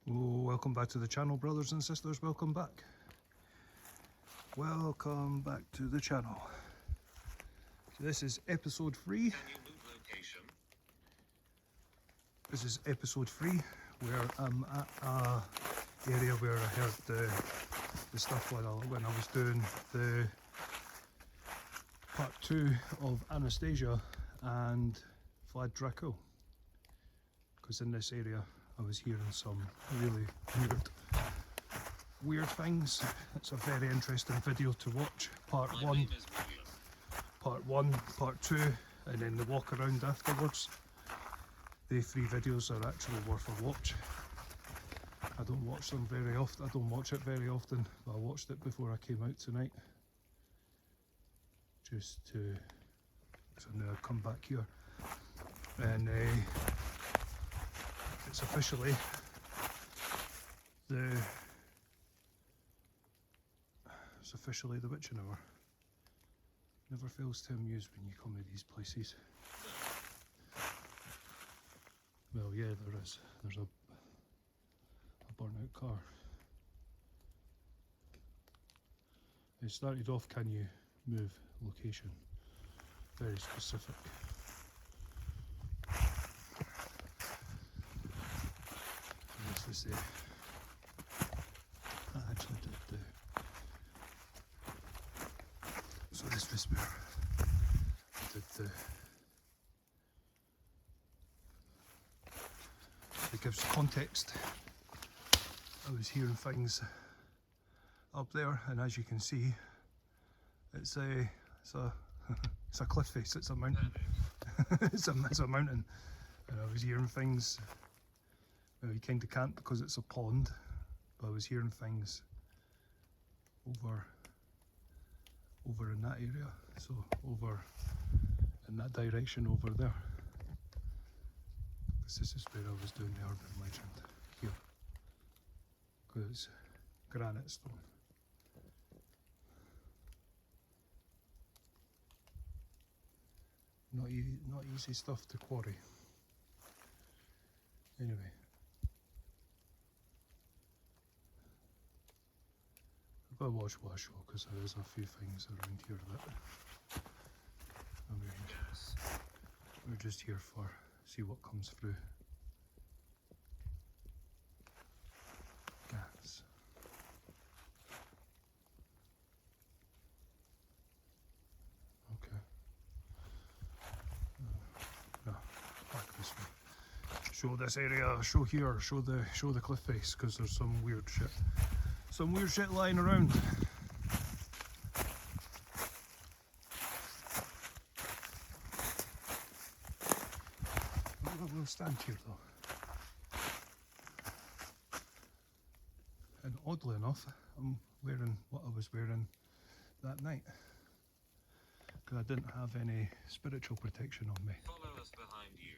Welcome back to the channel, brothers and sisters. Welcome back. Welcome back to the channel. So this is episode 3. Can you move location? This is episode 3, where I'm at a area where I heard the stuff when I was doing the part 2 of Anastasia and Vlad Dracul. Because in this area I was hearing some really weird things. It's a very interesting video to watch. Part My 1, name is William. part 1, part 2, and then the walk around afterwards. The 3 videos are actually worth a watch. I don't watch them very often. I don't watch it very often, but I watched it before I came out tonight. Just to, so now I've come back here, and it's officially the witching hour. Never fails to amuse when you come to these places. Well, yeah, there is. There's a burnt out car. It started off, can you move location? Very specific. And this is I actually did so this was where I did it gives context. I was hearing things up there, and as you can see, it's a it's a cliff face. It's a mountain. it's a mountain, and I was hearing things. Well, you kind of can't because it's a pond, but I was hearing things over in that area. So over in that direction over there. This is where I was doing the urban legend here, because granite stone. Not easy stuff to quarry. Anyway, I've got to watch what I show, because there is a few things around here that we're just here for. See what comes through. Gas. Okay. No, back this way. Show this area, show here, show the cliff face, because there's some weird shit lying around. We'll stand here though. And oddly enough, I'm wearing what I was wearing that night, because I didn't have any spiritual protection on me. Follow us behind you.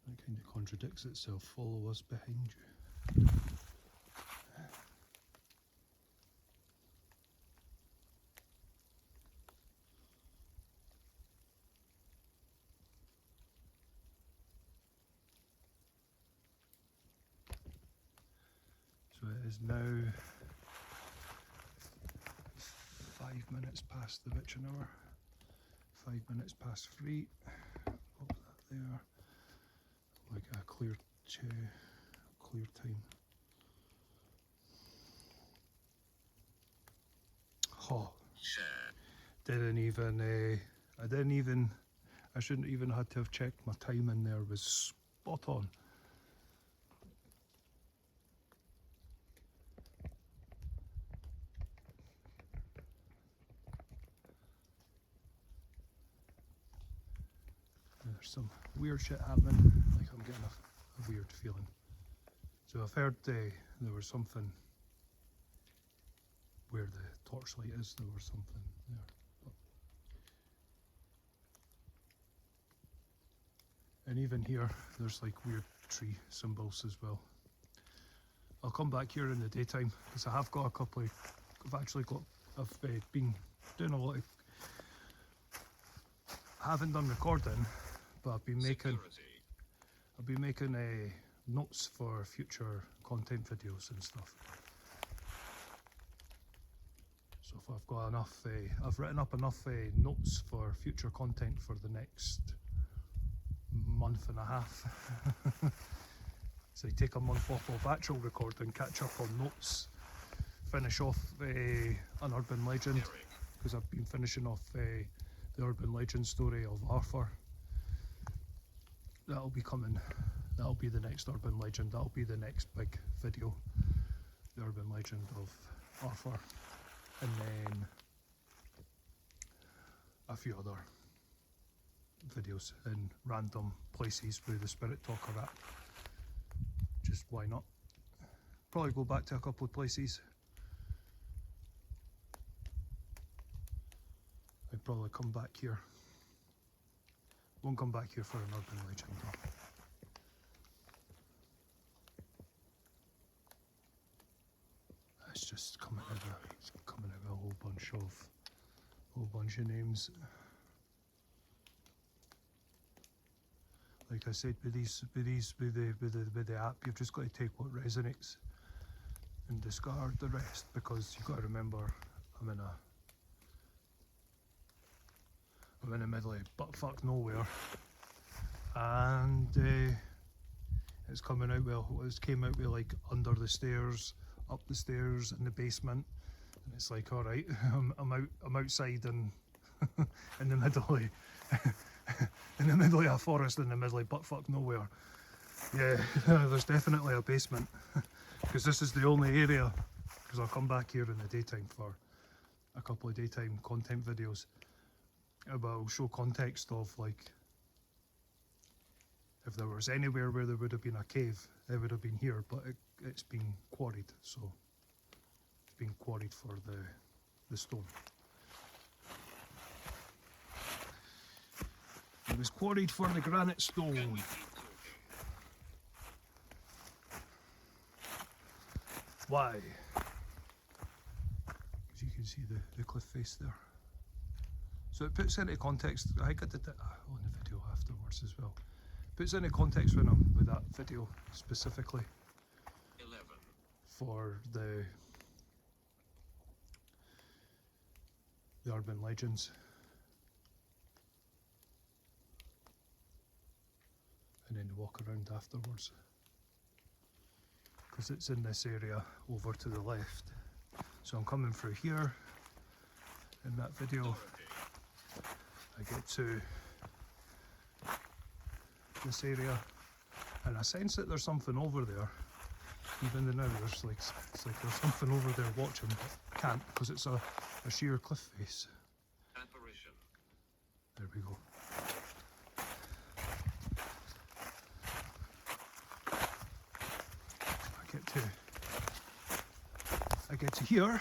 That kind of contradicts itself. Follow us behind you. So it is now 5 minutes past the witching hour. 5 minutes past 3. Pop that there. Like a clear time. Oh, I shouldn't even had to have checked. My time in there was spot on. There's some weird shit happening, like I'm getting a weird feeling. So I've heard there was something where the torchlight is, there was something there. And even here, there's like weird tree symbols as well. I'll come back here in the daytime because I have got a couple of, I've been doing a lot of, I haven't done recording, but I've been making notes for future content videos and stuff. So if I've got enough, I've written up enough notes for future content for the next month and a half. So you take a month off of actual recording, catch up on notes, finish off an urban legend, because I've been finishing off the urban legend story of Arthur. That'll be coming, that'll be the next urban legend, that'll be the next big video, the urban legend of Arthur, and then a few other videos in random places where the Spirit Talker at. Just why not? Probably go back to a couple of places. I'd probably come back here. Won't come back here for an urban legend though. It's just coming out of a whole bunch of names. Like I said, with the app, you've just got to take what resonates and discard the rest, because you've got to remember I'm in the middle of buttfuck nowhere, and it's coming out well. It came out with like under the stairs, up the stairs, in the basement, and it's like, all right, I'm outside and in the middle of in the middle of a forest, in the middle of buttfuck nowhere. Yeah, there's definitely a basement, because this is the only area, because I'll come back here in the daytime for a couple of daytime content videos, but I'll show context of, like, if there was anywhere where there would have been a cave, it would have been here, but it's been quarried, so it's been quarried for the stone. It was quarried for the granite stone. Why? Because you can see the cliff face there. So it puts into context, I think I did that on the video afterwards as well. Puts into context when I'm with that video specifically 11 for the urban legends. And then walk around afterwards, because it's in this area over to the left. So I'm coming through here. In that video I get to this area and I sense that there's something over there. Even now it's like there's something over there watching, but I can't, because it's a sheer cliff face. apparition. There we go. I get to here,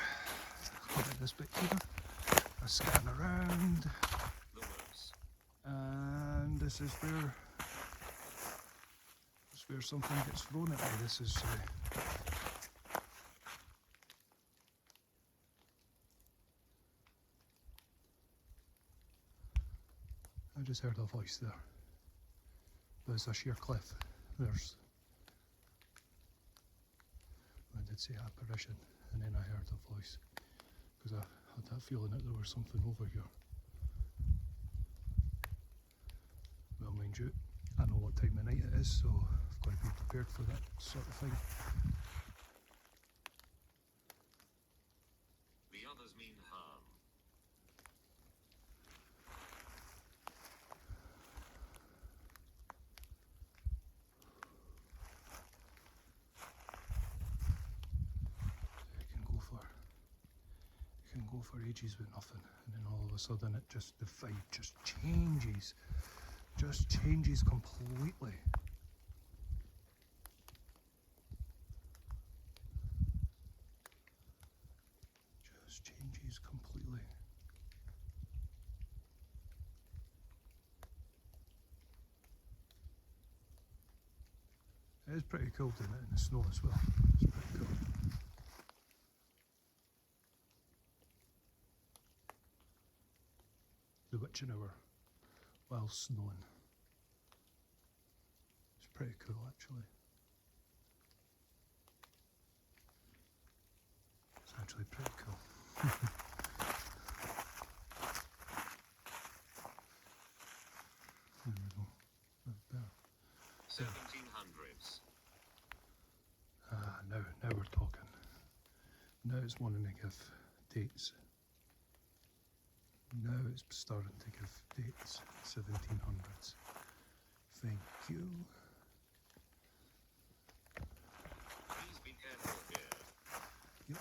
look at this bit here, I scan around, The words. and this is where something gets thrown at me. This is I just heard a voice there. There's a sheer cliff. I did say apparition, and then I heard a voice, because I had that feeling that there was something over here. Well, mind you, I know what time of night it is, so I've got to be prepared for that sort of thing. The others mean harm. You can go for ages with nothing, and then all of a sudden the vibe just changes completely. Just changes completely. It is pretty cool doing it in the snow as well. It's pretty cool. The witching hour while snowing. It's pretty cool actually. It's actually pretty cool. There we go. Right there. 1700s. Ah, now we're talking. Now it's wanting to give dates. Now it's starting to give dates. 1700s. Thank you. Please be careful here. Yep.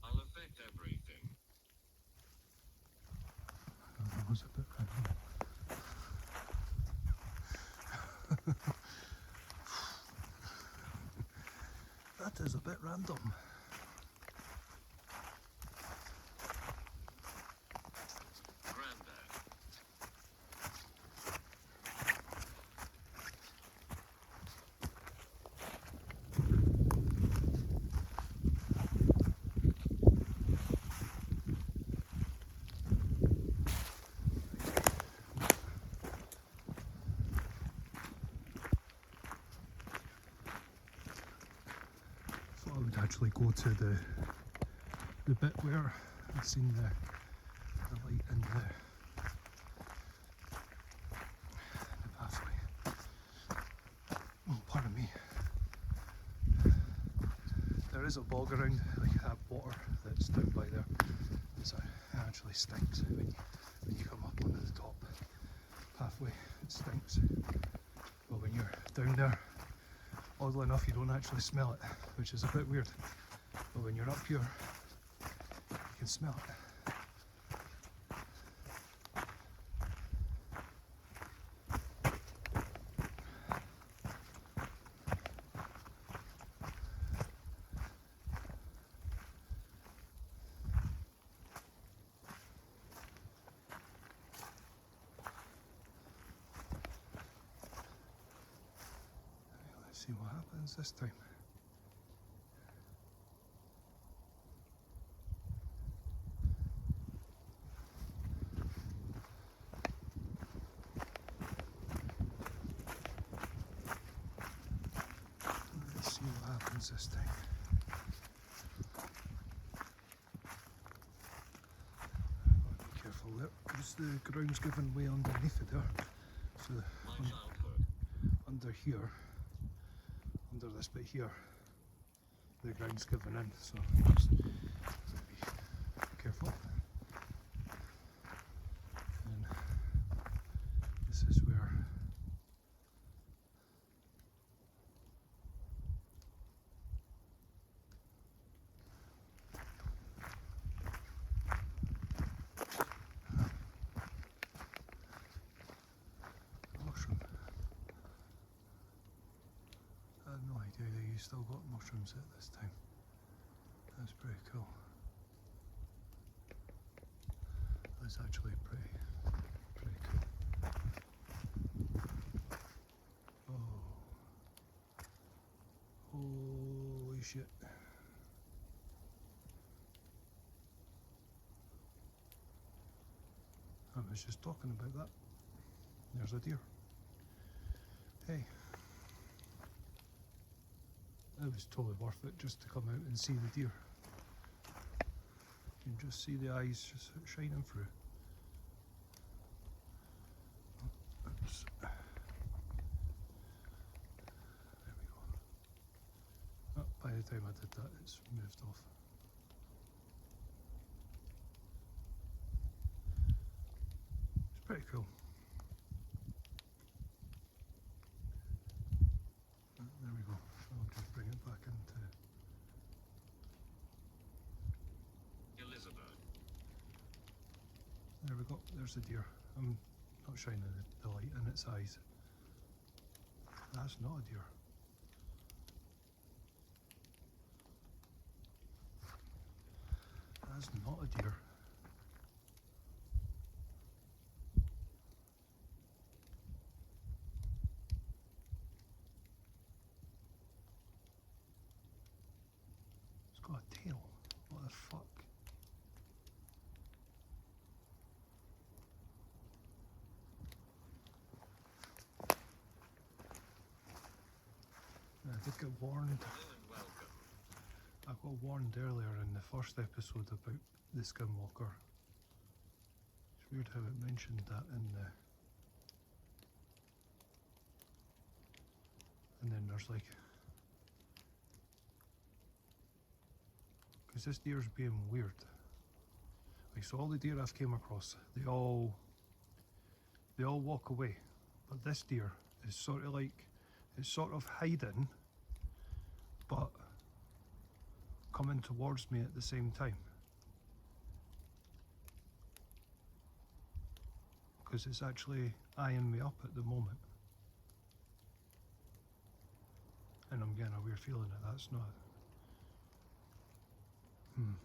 I'll affect everything. That was a bit random. That is a bit random. Grandad. Thought I would actually go to the bit where I've seen the light in the pathway. Oh, pardon me. There is a bog around, like that water that's down by there. So it actually stinks when you come up onto the top pathway. It stinks. But when you're down there, oddly enough, you don't actually smell it, which is a bit weird. But when you're up here, you can smell it. Let's see what happens this time. Let's see what happens this time. Gotta be careful there. Because the ground's giving way underneath it there. So My childhood. under here, under this bit here, the ground's giving in, so just be careful. And this is where mushroom. I had no idea that you still got mushrooms at this time. That's pretty cool. That's actually pretty cool. Oh, holy shit! I was just talking about that. There's a deer. hey, it was totally worth it just to come out and see the deer. You can just see the eyes just shining through. Oops. There we go. Oh, by the time I did that, it's moved off. It's pretty cool. There we go. I'll just bring it back into. Elizabeth. There we go. There's the deer. I'm not shining the light in its eyes. That's not a deer. That's not a deer. It's got a tail. What the fuck? I did get warned. Hello and welcome. I got warned earlier in the first episode about the skinwalker. It's weird how it mentioned that in the. And then there's like. Because this deer's being weird. Like, so all the deer I've came across, they all walk away. But this deer is sort of like, it's sort of hiding, but coming towards me at the same time. Because it's actually eyeing me up at the moment. And I'm getting a weird feeling that that's not. Hmm.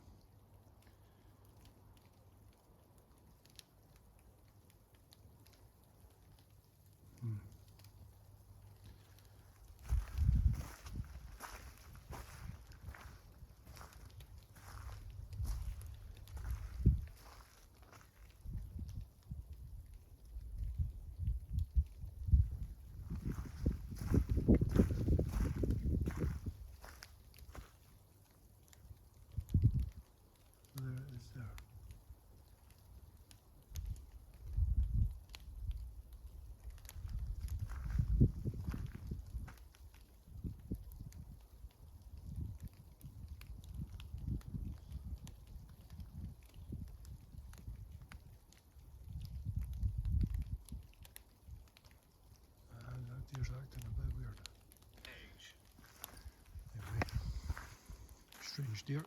There it is there. That deer's acting a bit weird. Age. Anyway, strange deer.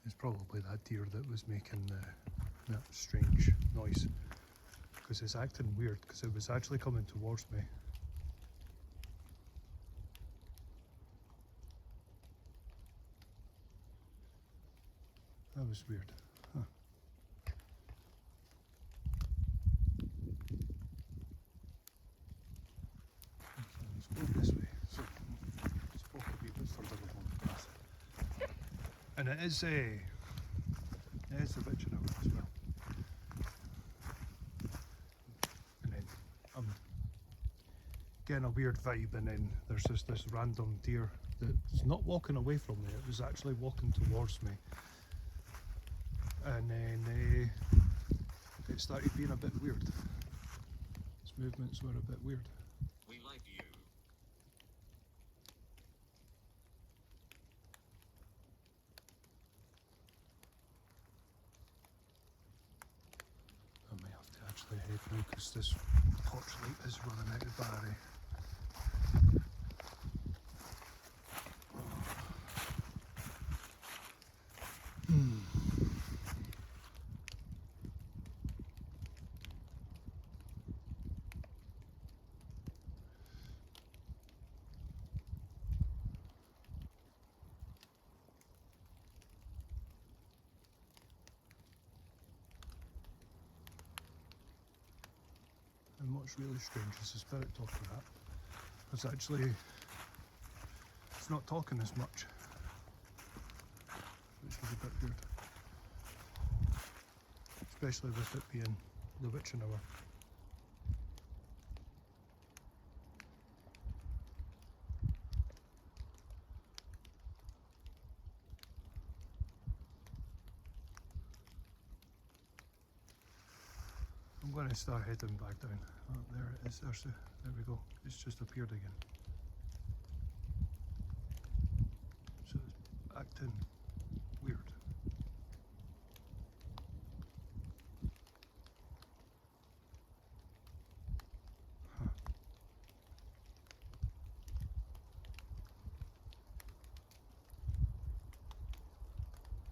It's probably that deer that was making that strange noise. Because it's acting weird, because it was actually coming towards me. That was weird. Huh. Okay, let's go this way. So, let's walk a wee bit further along the path. And it is the witching hour as well. And then I'm getting a weird vibe, and then there's just this random deer that's not walking away from me, it was actually walking towards me. And then it started being a bit weird. Its movements were a bit weird. We like you. I may have to actually head now because this torch light is running out of battery. And what's really strange is the spirit talking that. It's actually, it's not talking as much, which is a bit weird. Especially with it being the witching hour. when I start heading back down. Oh, there it is. There we go. It's just appeared again. So it's acting weird. Huh.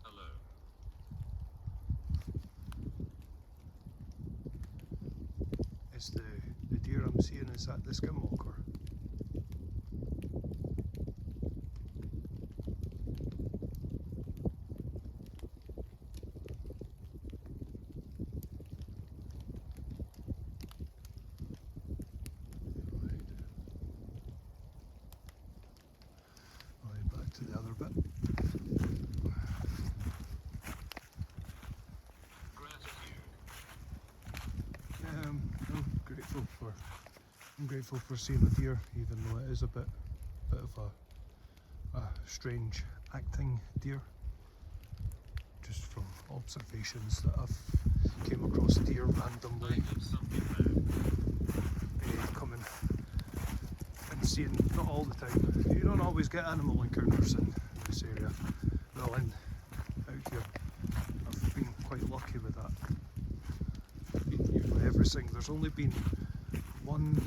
Hello. Is the deer I'm seeing, is that the skinwalker? Right, back to the other bit. Gratitude. I'm grateful for seeing a deer, even though it is a bit of a strange acting deer. Just from observations that I've came across deer I randomly, did something bad. coming and seeing, not all the time. You don't always get animal encounters in this area. Well, out here, I've been quite lucky with that. Usually everything. There's only been one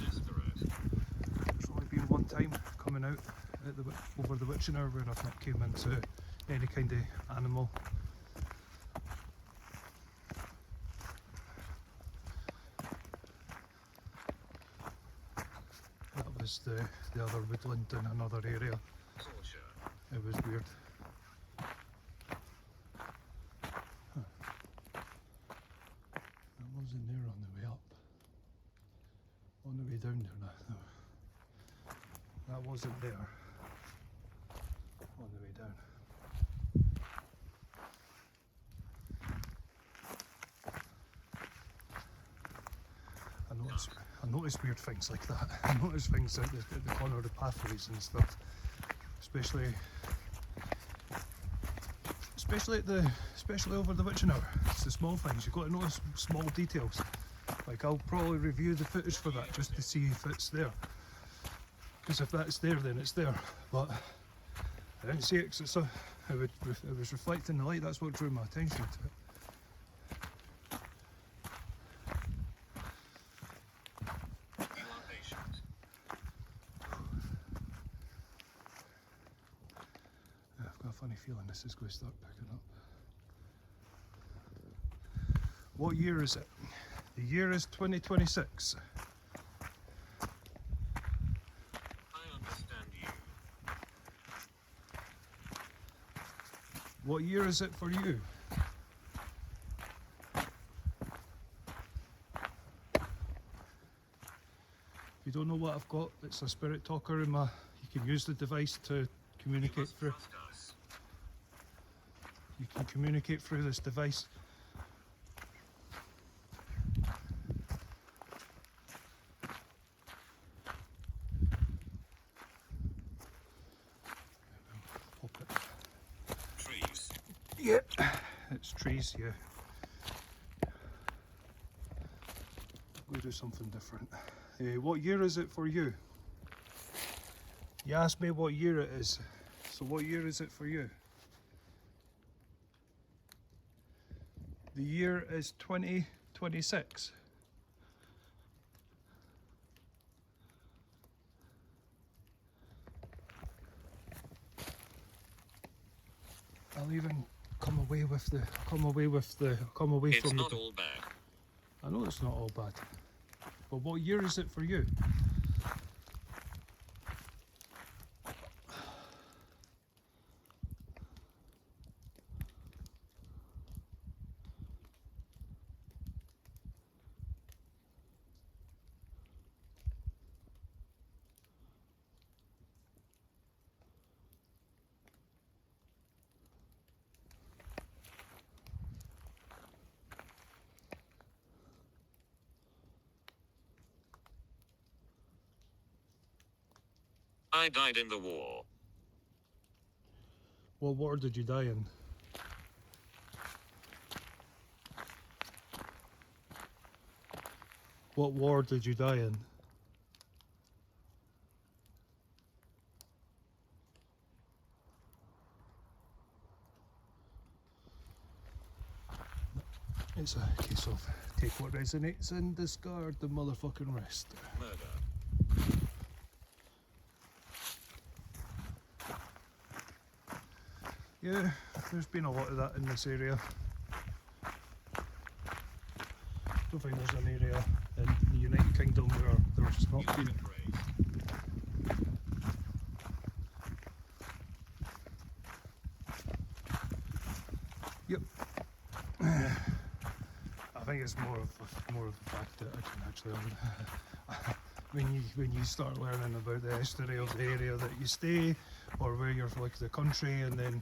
time coming out at over the witching hour where I've not came into any kind of animal. That was the other woodland in another area. Torture. It was weird. That wasn't there on the way up. On the way down there, no. That wasn't there on the way down. I notice weird things like that. I notice things at the corner of the pathways and stuff, especially over the witching hour. It's the small things. You've got to notice small details. Like, I'll probably review the footage for that just to see if it's there. Because if that's there, then it's there. But I didn't see it because it was reflecting the light. That's what drew my attention to it. You are patient. I've got a funny feeling this is going to start picking up. What year is it? The year is 2026. I understand you. What year is it for you? If you don't know what I've got, it's a spirit talker in my. You can use the device to You communicate must through. trust us. You can communicate through this device. Pop it. Trees. Yeah, it's trees, yeah. We'll do something different. What year is it for you? You asked me what year it is. So what year is it for you? The year is 2026. I'll even come away It's from not the. all bad. I know it's not all bad. But what year is it for you? I died in the war. What war did you die in? What war did you die in? It's a case of take what resonates and discard the motherfucking rest. Murder. Yeah, there's been a lot of that in this area. Don't think there's an area in the United Kingdom where there's not been. Human race. Yep. I think it's more of the fact that I can actually when you start learning about the history of the area that you stay or where you're like the country, and then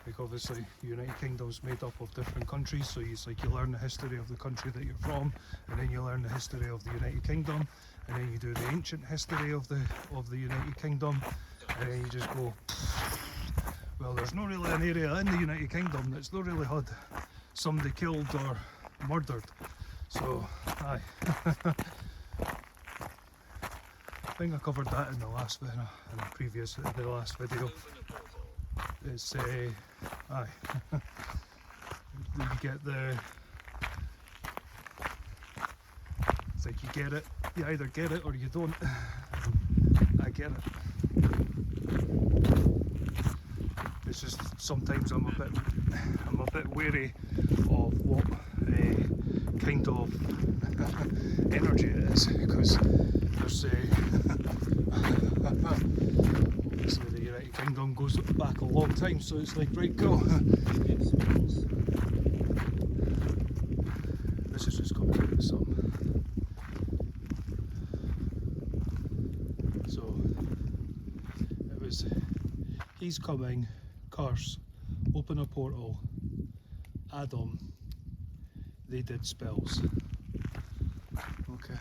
like obviously the United Kingdom's made up of different countries, so it's like you learn the history of the country that you're from, and then you learn the history of the United Kingdom, and then you do the ancient history of the United Kingdom, and then you just go, well, there's not really an area in the United Kingdom that's not really had somebody killed or murdered. So, aye. I think I covered that in the last the last video. Open a portal. It's aye. You get the. It's like you get it. You either get it or you don't. I get it. It's just sometimes I'm a bit wary of what kind of energy it is, because there's obviously the United Kingdom goes back a long time, so it's like, right, go. This is just coming out of some. So it was, he's coming, curse, open a portal, Adam, they did spells. Okay.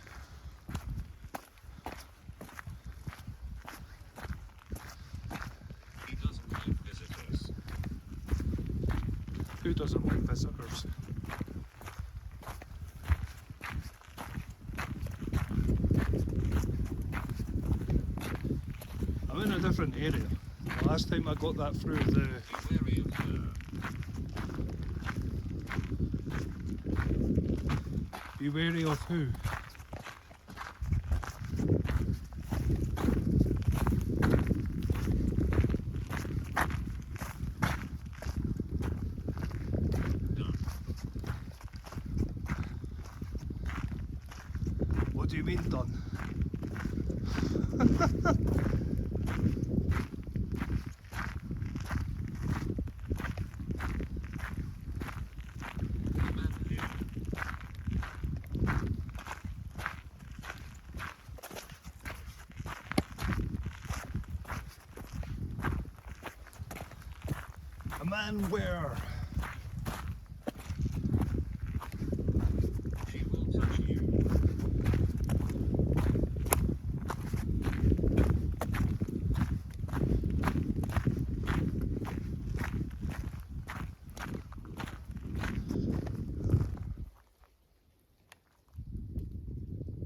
He doesn't like visitors. Who doesn't like visitors? I'm in a different area. The last time I got that through the... Be wary of her. Be wary of who? Done. What do you mean done? Man who. A man where? She will touch you.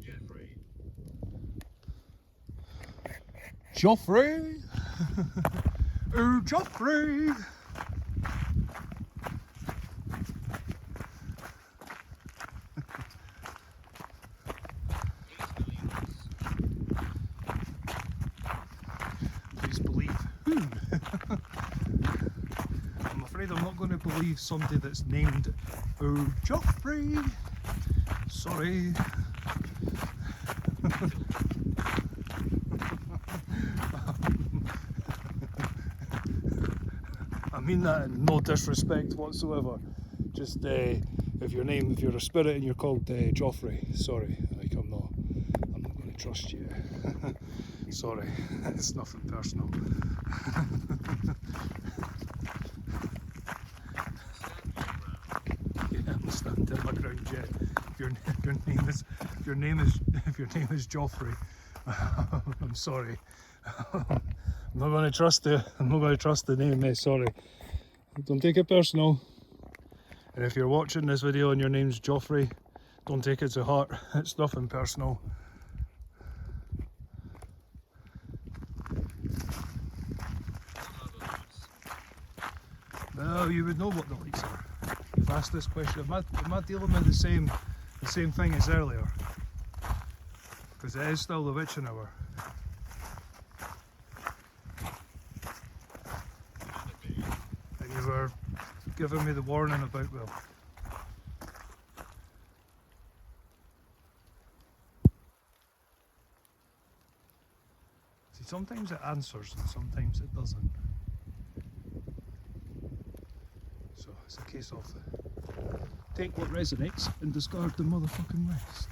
Jeffrey. Joffrey! Oh, Joffrey! Please believe this. Please believe who? I'm afraid I'm not going to believe somebody that's named Oh Joffrey. Sorry. I mean that in no disrespect whatsoever. Just if you're a spirit and you're called Joffrey, sorry, like I'm not going to trust you. Sorry, it's nothing personal. Yeah, I'm standing my ground, yeah. If your name is Joffrey, I'm sorry. I'm not going to trust the name. Sorry. Don't take it personal. And if you're watching this video and your name's Joffrey, Don't take it to heart, it's nothing personal. What are the lights? No, you would know what the lights are. You've asked this question. Am I dealing with the same thing as earlier? Because it is still the witching hour. Canopy. And you were giving me the warning about, well, see, sometimes it answers and sometimes it doesn't. So it's a case of take what resonates and discard the motherfucking rest.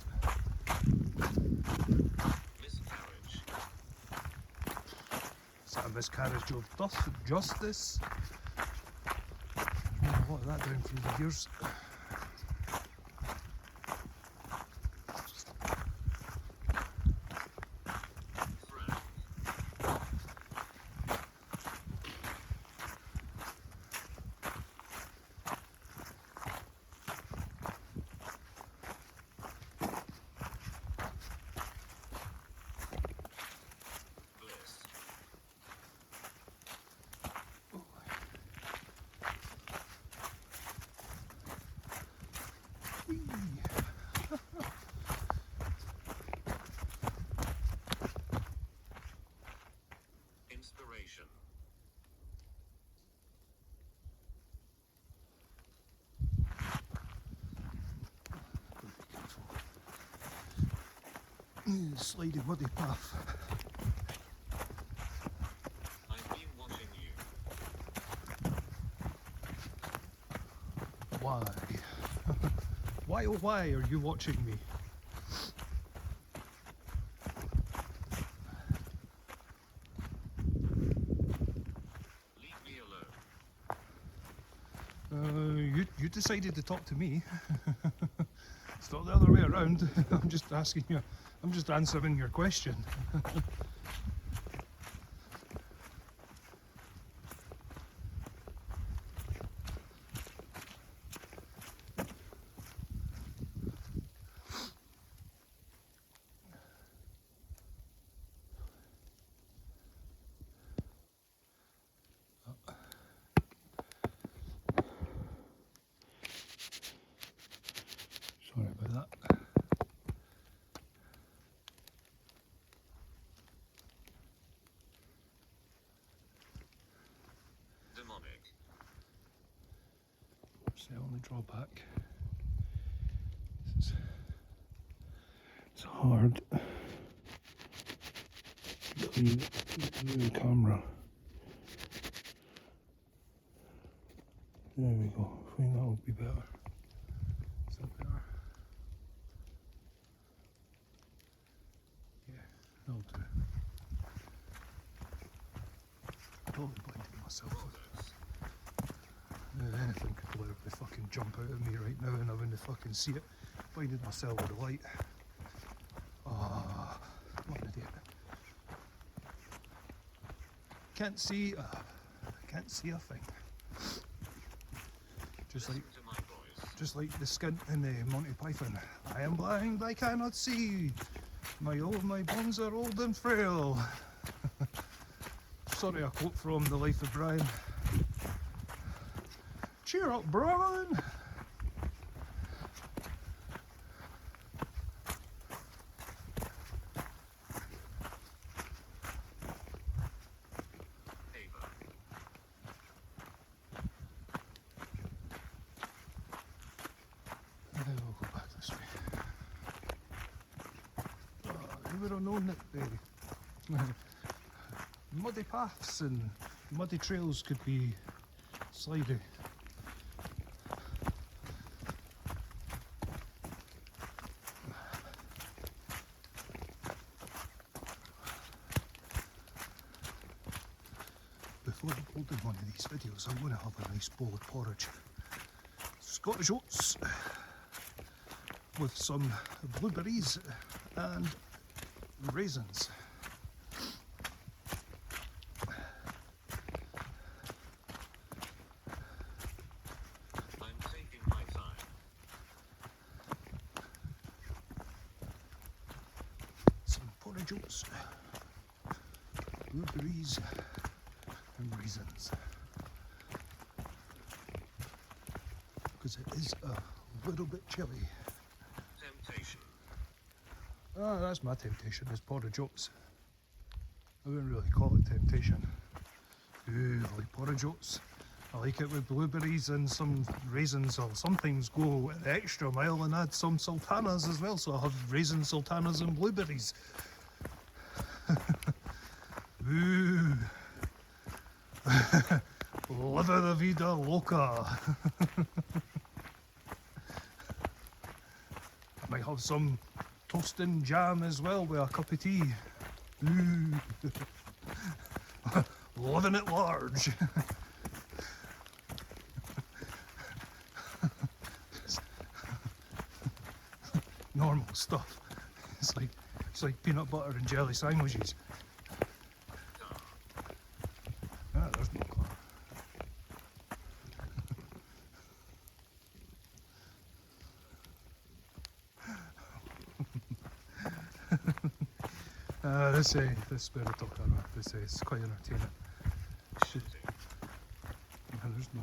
Miscarriage. Is that a miscarriage of justice? There's been a lot of that down through the years. Threat. Bliss. Inspiration. Sliding muddy path. I've been watching you. Why? Why oh why are you watching me? Leave me alone. You decided to talk to me. It's not the other way around. I'm just asking you. I'm just answering your question. Sorry about that. Demonic. It's the only drawback. It's hard. Clean the camera. There we go. I think that would be better. Is that better? Yeah, that'll do. Totally blinded myself. Products. Anything could literally fucking jump out at me right now and I wouldn't fucking see it. Blinded myself with the light. Ah, what an idiot. Can't see a thing. Just like Listen to my voice. Just like the skint in the Monty Python. I am blind, I cannot see. My bones are old and frail. Sorry, a quote from The Life of Brian. Cheer up, Brian. Ava. We'll go back this way. You would have known that the muddy paths and muddy trails could be slidey. Before uploading one of these videos, I'm going to have a nice bowl of porridge. Scottish oats with some blueberries and raisins. I'm taking my time. porridge oats, blueberries and raisins. Because it is a little bit chilly. Temptation. Ah, that's my temptation, is porridge oats. I wouldn't really call it temptation. Ooh, I like porridge oats. I like it with blueberries and some raisins. I'll sometimes go the extra mile and add some sultanas as well. So I'll have raisins, sultanas and blueberries. Ooh. Live la vida loca. I might have some toast and jam as well with a cup of tea. Ooh. Living it large. Normal stuff. It's like peanut butter and jelly sandwiches. Ah, there's no car. This spiritual camera, this is quite entertaining. Shit. Man, there's no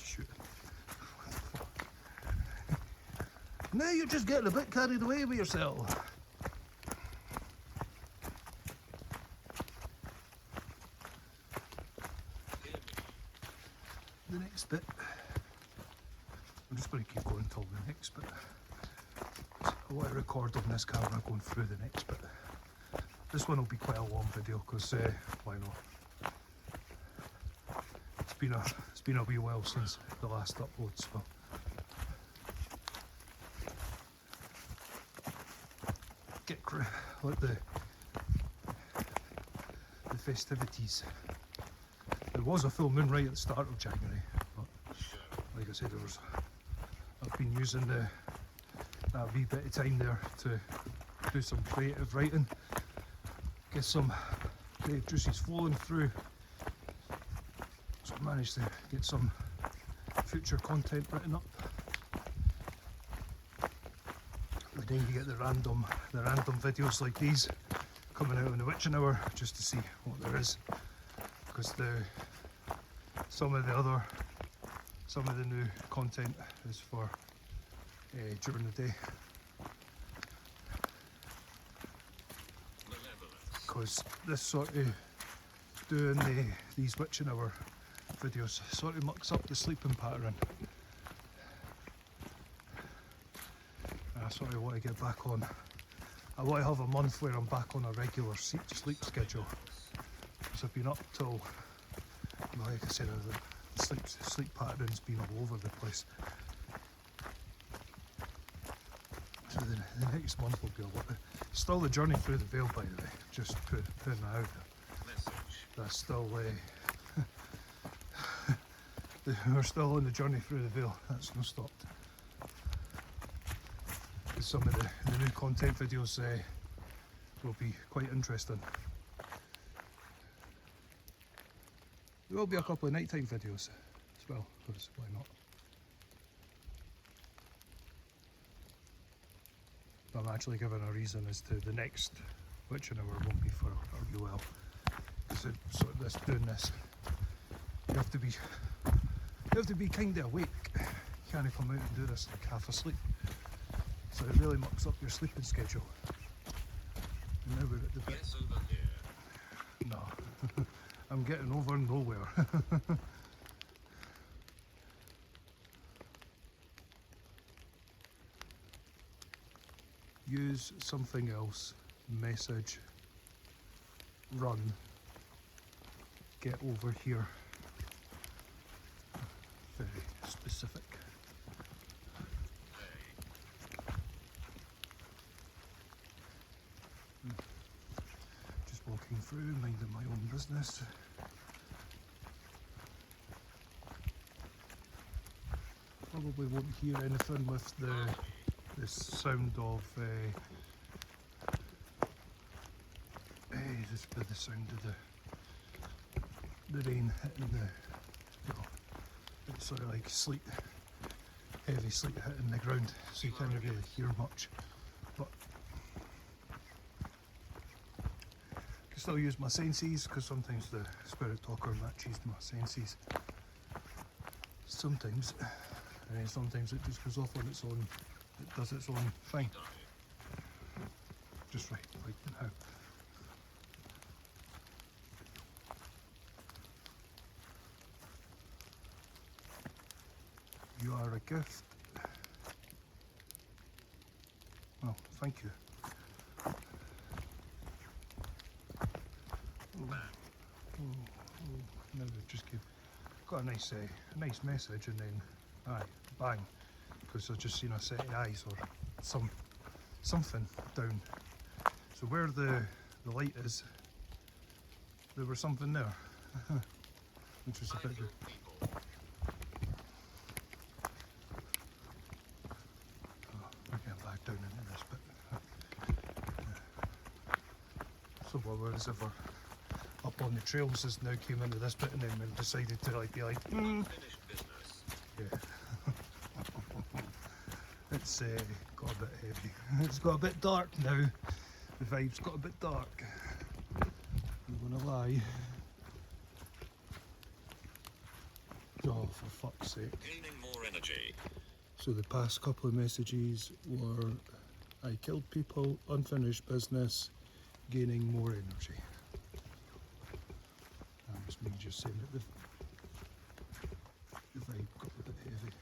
shooting. What the fuck? Now you're just getting a bit carried away with yourself. The next bit, I'm just going to keep going till the next bit. I want to record on this camera going through the next bit. This one will be quite a long video because why not? It's been a wee while since the last upload, so let the festivities. There was a full moon right at the start of January, but like I said, I've been using that wee bit of time there to do some creative writing, get some creative juices flowing through, so I managed to get some future content written up. But then you get the random videos like these coming out in the witching hour just to see what there is, because some of the new content is for during the day, because this sort of doing these witching hour videos sort of mucks up the sleeping pattern. I sort of want to get back on. I want to have a month where I'm back on a regular sleep schedule, because I've been up till, like I said, the sleep pattern's been all over the place. So the next month will be a lot. Still the journey through the Vale, by the way. Just putting that out there. That's still we're still on the journey through the Vale. That's not stopped. Some of the new content videos will be quite interesting. There will be a couple of nighttime videos as well, because why not? But I'm actually given a reason as to the next witching hour won't be for a wee while. So doing this, you have to be kind of awake. You can't come out and do this like half asleep. So it really mucks up your sleeping schedule. And now we're at the bit. Yes, over here. No, I'm getting over nowhere. Use something else. Message. Run. Get over here. Very specific. Just walking through, minding my own business. Probably won't hear anything with the sound of just the sound of the rain hitting it's sort of like sleet, heavy sleet hitting the ground, so you can't really hear much. But can still use my senses because sometimes the spirit talker matches my senses. Sometimes, and then sometimes it just goes off on its own. It does its own thing. Just right, like now. You are a gift. Well, thank you. No, just give. Got a nice message, and then, aye, bang, because I've just seen a set of eyes or something down. So where the light is, there was something there, which was a bit good. We're getting back down into this bit. So whereas ever up on the trails has now came into this bit and then we decided to like be like, Unfinished business. yeah. It's got a bit heavy. It's got a bit dark now. The vibe's got a bit dark. I'm gonna lie. Oh, for fuck's sake. Gaining more energy. So the past couple of messages were I killed people, unfinished business, gaining more energy. That was me just saying that the vibe got a bit heavy.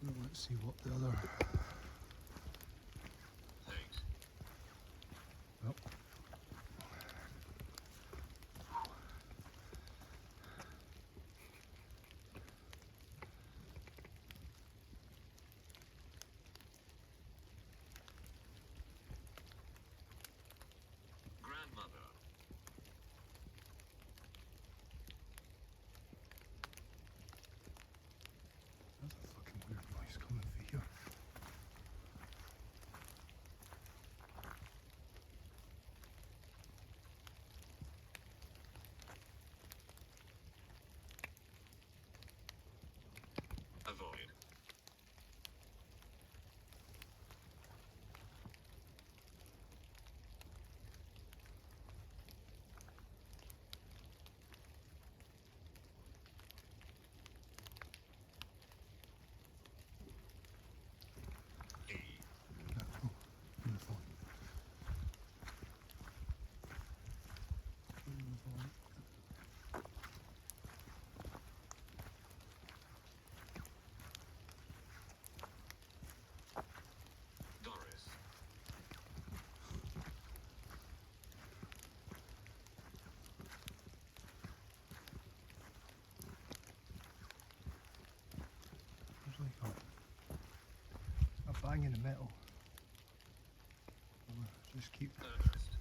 Well, let's see what the other. Thanks. Well, Grandmother. that's a fucking weird noise coming from here. Avoid. E. On the phone. On the phone. Doris. There's like a bang in the metal. We'll just keep Ernest.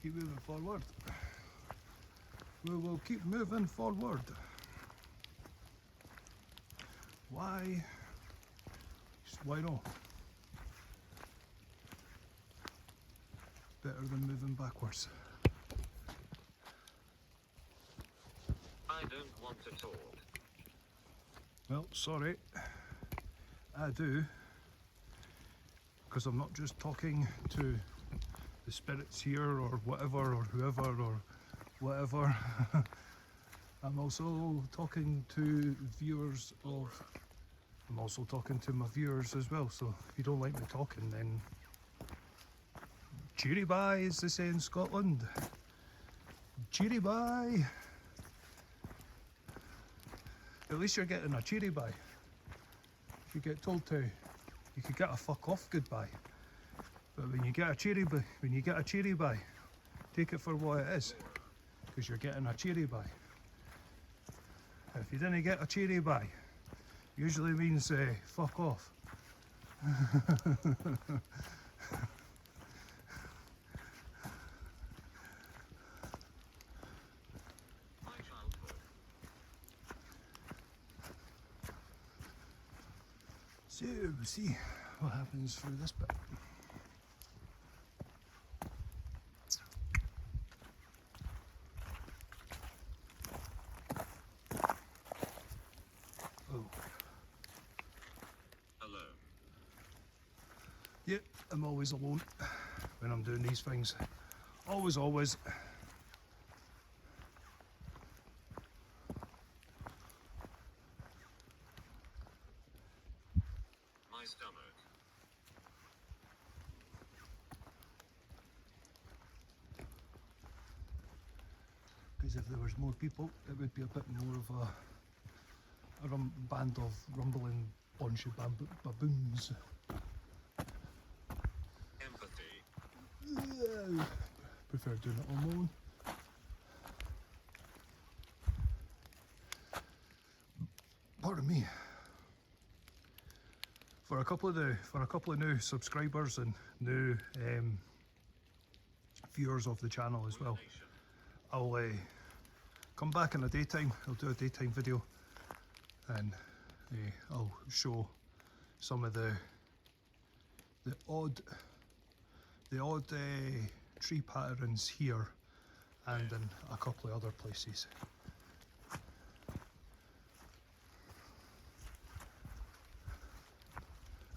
keep moving forward. We will keep moving forward. Why? Why not? Better than moving backwards. I don't want to talk. Well, sorry. I do. Because I'm not just talking to the spirits here or whatever or whoever or whatever. I'm also talking to viewers of. I'm also talking to my viewers as well. So if you don't like me talking, then cheery bye, as they say in Scotland. Cheery bye. At least you're getting a cheery bye. If you get told to, you could get a fuck off goodbye. But when you get a cheery bye, take it for what it is, because you're getting a cheery bye. If you didn't get a cheery bye, usually means fuck off. My childhood. So we'll see what happens through this bit. Oh. Yep, I'm always alone when I'm doing these things. Always, always. My stomach. Because if there was more people, it would be a bit more of a band of rumbling bunch of baboons. Empathy. Prefer doing it on my own. Pardon me. For a couple of new subscribers and new viewers of the channel as well, Rumination. I'll come back in the daytime. I'll do a daytime video, and I'll show some of the odd tree patterns here and in a couple of other places.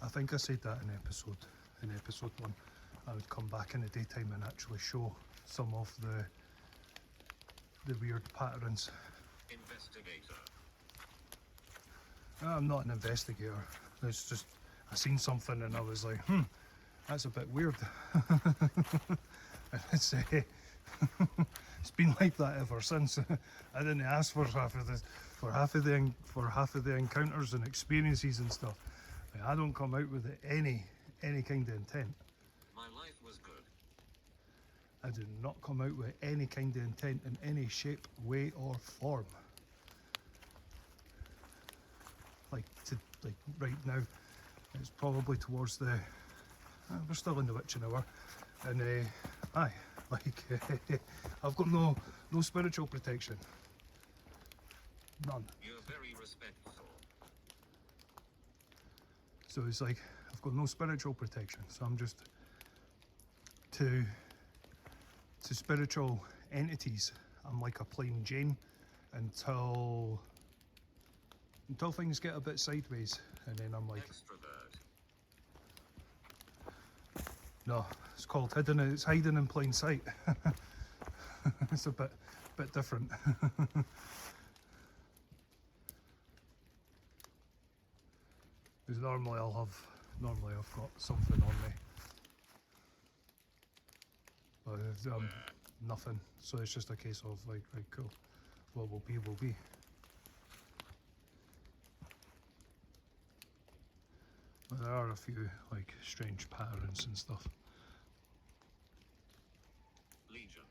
I think I said that in episode 1. I would come back in the daytime and actually show some of the weird patterns. Investigator. I'm not an investigator. It's just I seen something and I was like, that's a bit weird. And it's been like that ever since. I didn't ask for half of the encounters and experiences and stuff. I don't come out with any kind of intent. My life was good. I do not come out with any kind of intent in any shape, way, or form. Like right now, it's probably towards the. We're still in the witching hour, and I've got no spiritual protection. None. You're very respectful. So it's like I've got no spiritual protection. So I'm just to spiritual entities. I'm like a plain Jane until things get a bit sideways, and then I'm like, Extrovert. no, it's called hidden. It's hiding in plain sight. It's a bit different. Because normally I've got something on me, but it's, nothing. So it's just a case of like, right, cool. What will be, will be. But there are a few like strange patterns and stuff. Legion.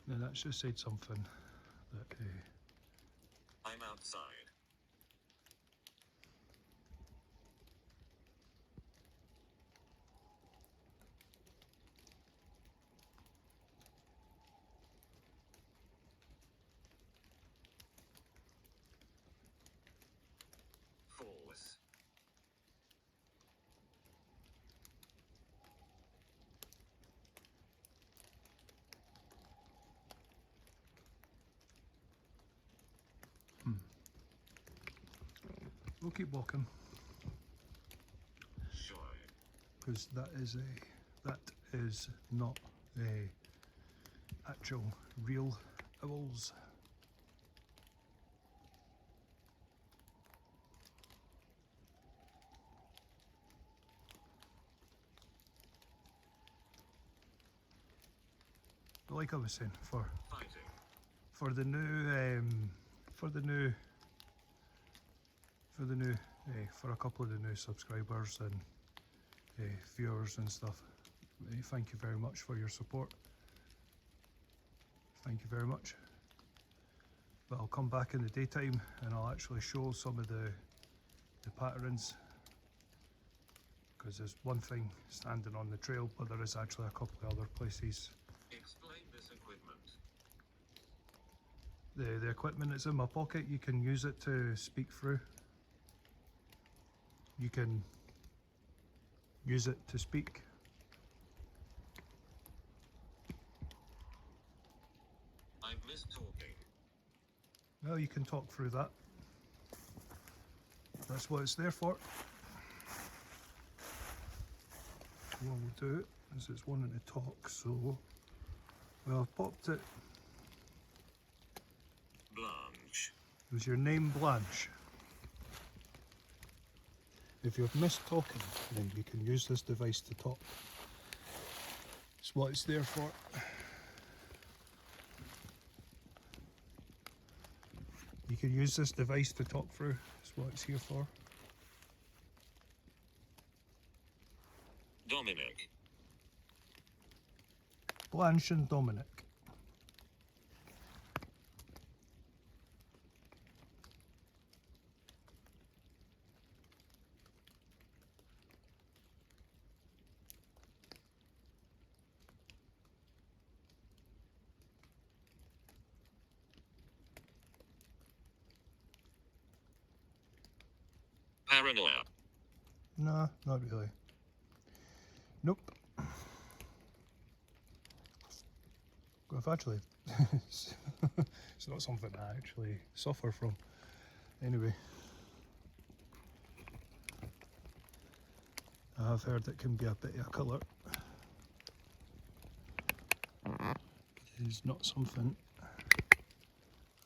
Now that's just said something that I'm outside. Force. we'll keep walking, Joy. because that is not a actual real owls. But like I was saying, for Fighting. the new for a couple of the new subscribers and viewers and stuff, thank you very much for your support. Thank you very much. But I'll come back in the daytime and I'll actually show some of the patterns, because there's one thing standing on the trail, but there is actually a couple of other places. Explain this equipment. The equipment that's in my pocket, you can use it to speak through. You can use it to speak. Well, you can talk through that. That's what it's there for. What we'll do is it's wanting to talk, so well, I've popped it. Blanche. Was your name Blanche? If you've missed talking, then you can use this device to talk. It's what it's there for. You can use this device to talk through. It's what it's here for. Dominic. Blanche and Dominic. Paranoia. Nah, not really. Nope. I've actually, it's not something I actually suffer from. Anyway, I have heard it can be a bit of a killer. It is not something I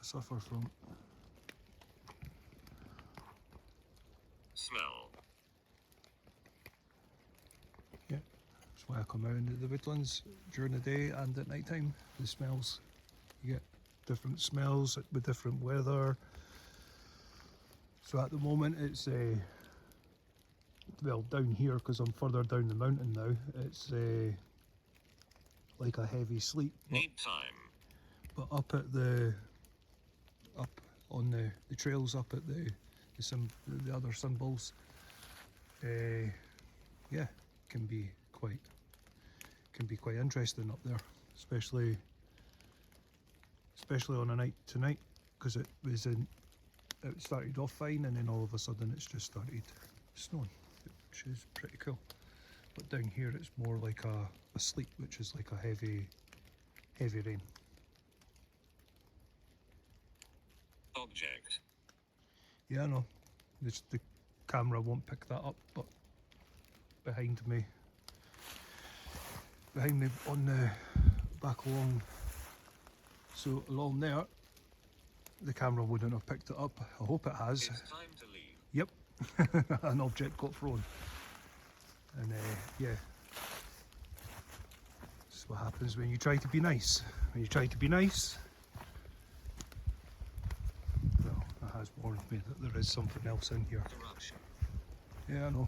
suffer from. Smell. Yeah, that's why I come out into the woodlands during the day and at night time. The smells, you get different smells with different weather. So at the moment it's well, down here because I'm further down the mountain now, it's like a heavy sleep. Need time. But up on the trails up at the other symbols, yeah, can be quite interesting up there, especially on a night tonight, because it started off fine and then all of a sudden it's just started snowing, which is pretty cool. But down here it's more like a sleep, which is like a heavy rain. Object. Yeah, I know. The camera won't pick that up, but behind me on the back along, so along there, the camera wouldn't have picked it up. I hope it has. It's time to leave. Yep, an object got thrown. And yeah, that's what happens when you try to be nice. When you try to be nice, well, it has warned me that there is something else in here. Interruption. Yeah, I know.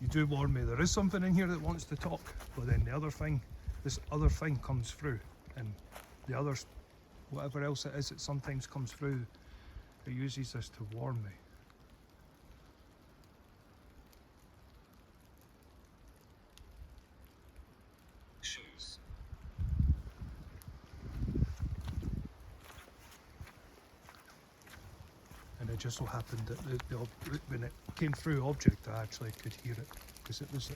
You do warn me there is something in here that wants to talk, but then this other thing comes through, and the others, whatever else it is, it sometimes comes through. It uses this to warn me. Shoes. And it just so happened that when it came through object, I actually could hear it, because it was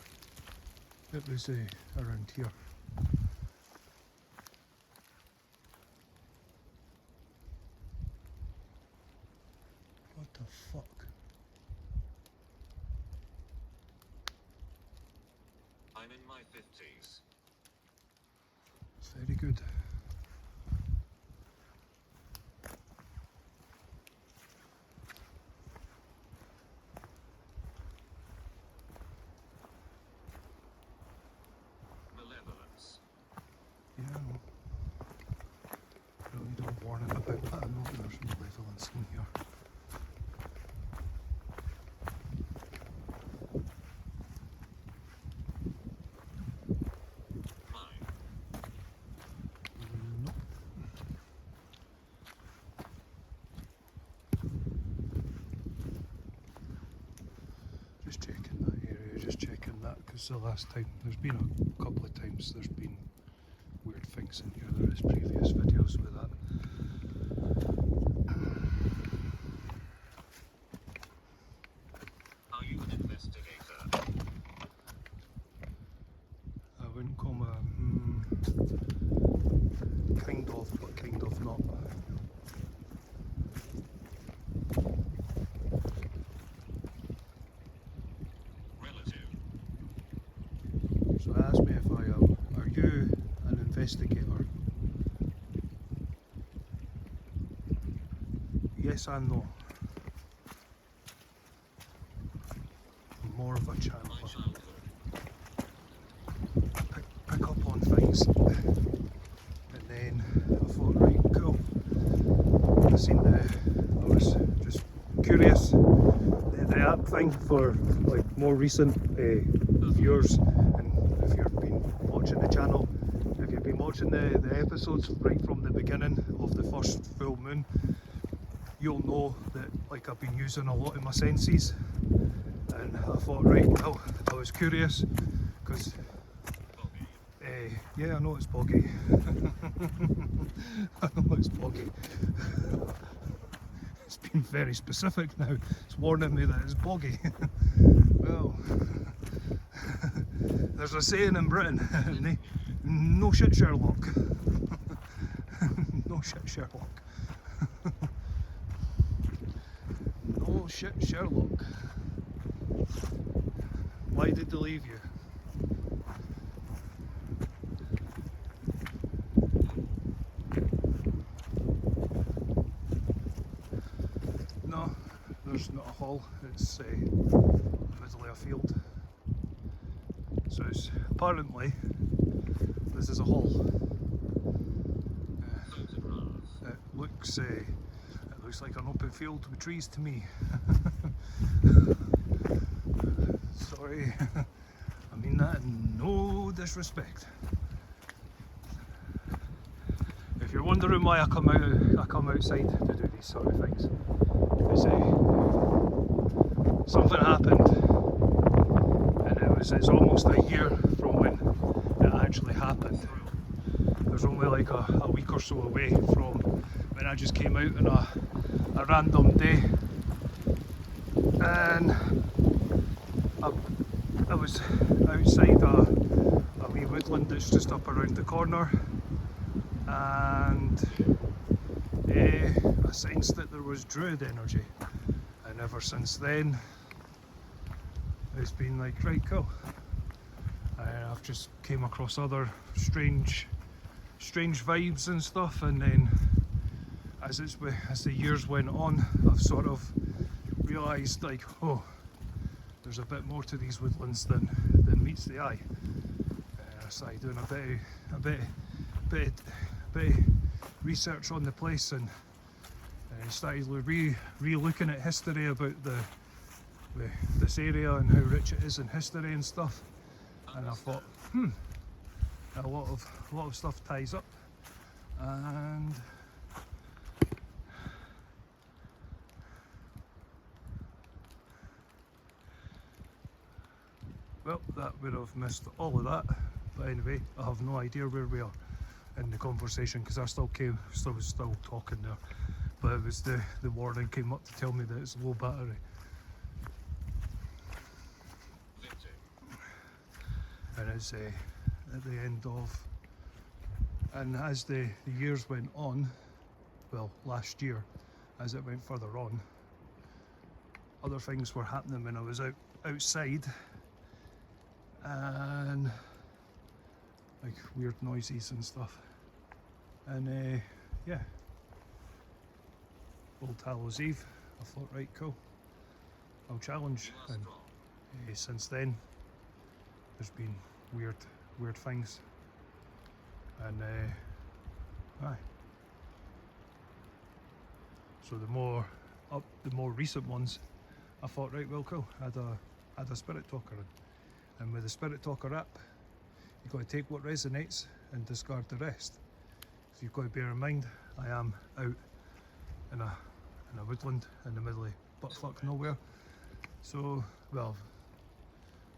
around here. What the fuck? I'm in my 50s. It's very good. Malevolence. Yeah, I know. Don't need a warning about that. I know there's malevolence in here. Mine. Nope. Just checking that area, just checking that, because the last time, there's been a couple of times there's been weird things in here. There is previous videos with that. Are you an investigator? I wouldn't call me kind of. investigator. Yes and no. More of a My channeler. childhood. Pick up on things. And then I thought, right, cool. I seen I was just curious. The app thing for like more recent viewers, and if you've been watching the channel, if you've been watching the episodes right from the beginning of the first full moon, you'll know that like I've been using a lot of my senses, and I thought, right, well, I was curious because yeah, I know it's boggy. I know it's boggy. It's been very specific now. It's warning me that it's boggy. Well, there's a saying in Britain, no shit Sherlock. No shit Sherlock. No shit Sherlock. Why did they leave you? No, there's not a hall. It's the middle of a field. So it's, apparently this is a hall. Photograph. It looks like an open field with trees to me. Sorry, I mean that in no disrespect. If you're wondering why I come outside to do these sort of things, because something happened, and it's almost a year from when it actually happened. There's only like a week or so away from when I just came out on a random day, and I was outside a wee woodland that's just up around the corner, and I sensed that there was druid energy, and ever since then it's been like, right, cool. I've just came across other strange vibes and stuff, and then as the years went on, I've sort of realised like, oh, there's a bit more to these woodlands than meets the eye. I started doing a bit of research on the place, and started re-looking at history about this area and how rich it is in history and stuff. And I thought, a lot of stuff ties up, and well, that would have missed all of that. But anyway, I have no idea where we are in the conversation, because I was still talking there. But it was the warning came up to tell me that it's low battery. Victim. And it's at the end of, and as the years went on, well, last year, as it went further on, other things were happening when I was outside, and like weird noises and stuff. And yeah, Old Hallows Eve, I thought, right, cool, I'll challenge. You are And strong. since then there's been weird things, and aye, so the more recent ones, I thought, right, well, cool, I had a spirit talker in, and with the spirit talker app, you've got to take what resonates and discard the rest. So you've got to bear in mind, I am out in a woodland in the middle of buttfuck nowhere. So, well,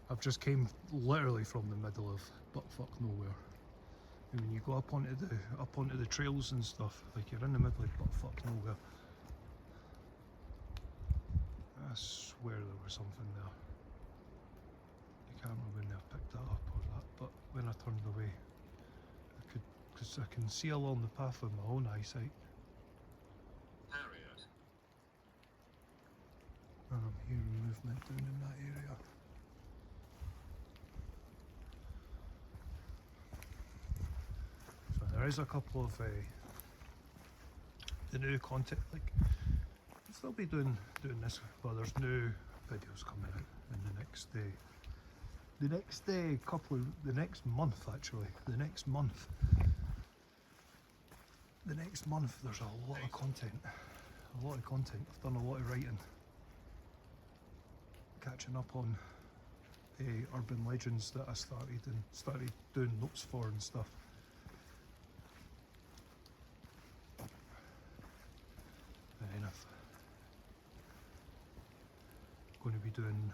I've just came literally from the middle of buttfuck nowhere. And when you go up onto the trails and stuff, like you're in the middle of buttfuck nowhere. I swear there was something there. I can't remember when I picked that up or that, but when I turned away, because I can see along the path with my own eyesight. Harriet. And I'm hearing movement down in that area. there is a couple of the new content. Like, I'll still be doing this, but there's new videos coming out in the next the next month actually. The next month there's a lot of content. I've done a lot of writing, catching up on urban legends that I started doing notes for and stuff. And then I'm going to be doing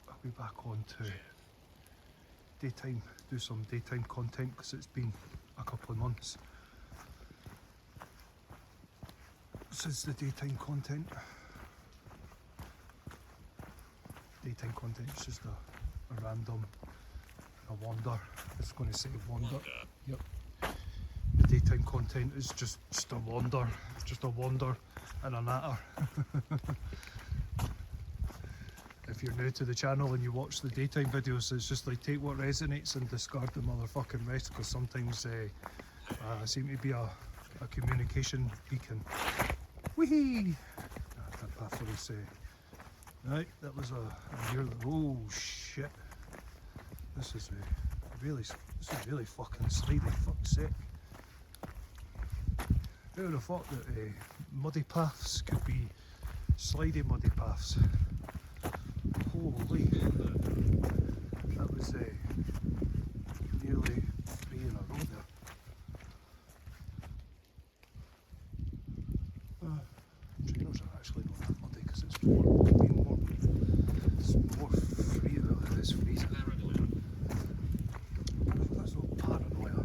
I'll be back on to daytime, do some daytime content because it's been a couple of months since the daytime content. Daytime content is just a random, a wander. It's going to say wander. Yep. The daytime content is just a wander, and a natter. If you're new to the channel and you watch the daytime videos, it's just like take what resonates and discard the motherfucking rest, because sometimes I seem to be a communication beacon. Whee! I can't painfully say. Right, that was a year. Oh shit! This is really fucking slidey. Fuck's sake! Who would have thought that muddy paths could be slidey muddy paths? Holy! That was nearly 3 in a row there. Trainers are actually not that muddy because it's more free. It's freezing. That's not paranoia.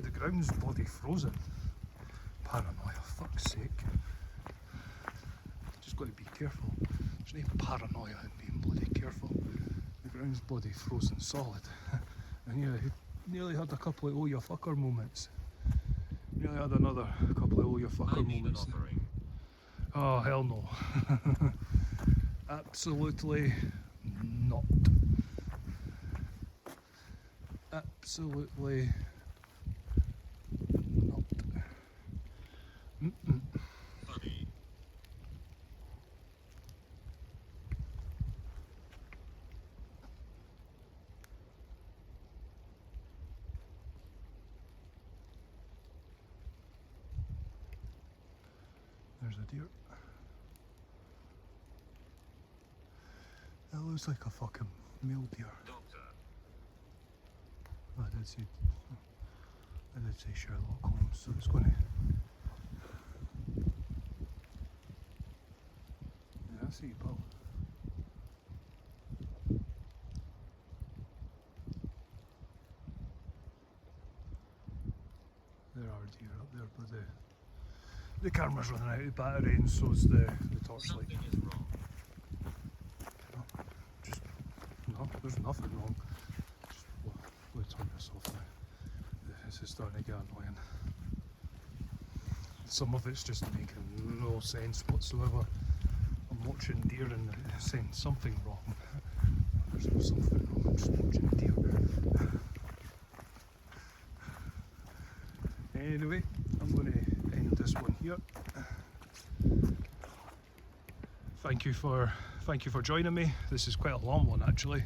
The ground's bloody frozen. Paranoia, fuck's sake. Just got to be careful. There's no paranoia in being bloody careful. The ground's bloody frozen solid. And yeah, nearly had a couple of oh you fucker moments. Nearly had another couple of oh you fucker moments. Oh hell no. Absolutely not. Absolutely not. Funny. There's a deer. That looks like a fucking mule deer. Doctor. I did say Sherlock Holmes, so it's going to. Yeah, I see you, pal. There are deer up there, but the camera's running out of battery, and so's the torchlight. Something is wrong. No, there's nothing wrong. Just, we'll turn this off now. This is starting to get annoying. Some of it's just making no sense whatsoever. I'm watching deer and saying something wrong. There's no something wrong, I'm just watching deer. Anyway, I'm going to end this one here. Thank you for joining me. This is quite a long one actually,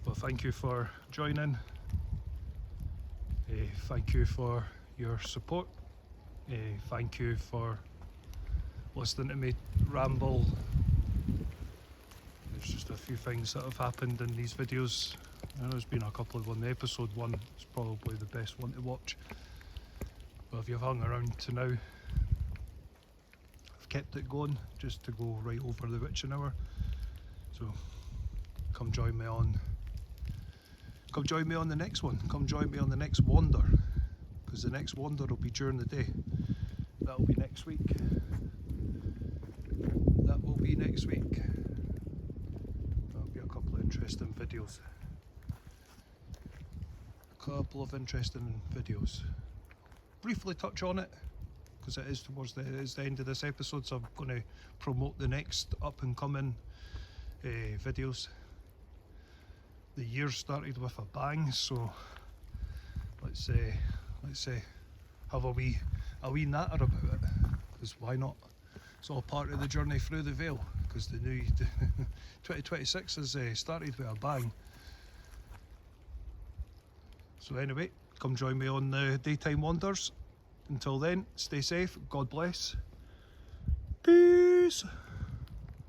but thank you for joining. Thank you for your support. Thank you for listening to me ramble. There's just a few things that have happened in these videos. I know there's been a couple of them. Episode 1 is probably the best one to watch. But if you've hung around to now, I've kept it going just to go right over the witching hour. So come join me on the next one. Come join me on the next wander, because the next wander will be during the day. That'll be next week. That will be next week. That'll be a couple of interesting videos. Briefly touch on it, because it is towards the end of this episode, so I'm going to promote the next up and coming videos. the year started with a bang, so let's have a wee natter about it, because why not? It's all part of the journey through the Vale, because the new 2026 has started with a bang. So anyway, come join me on the Daytime Wonders. Until then, stay safe, God bless, peace.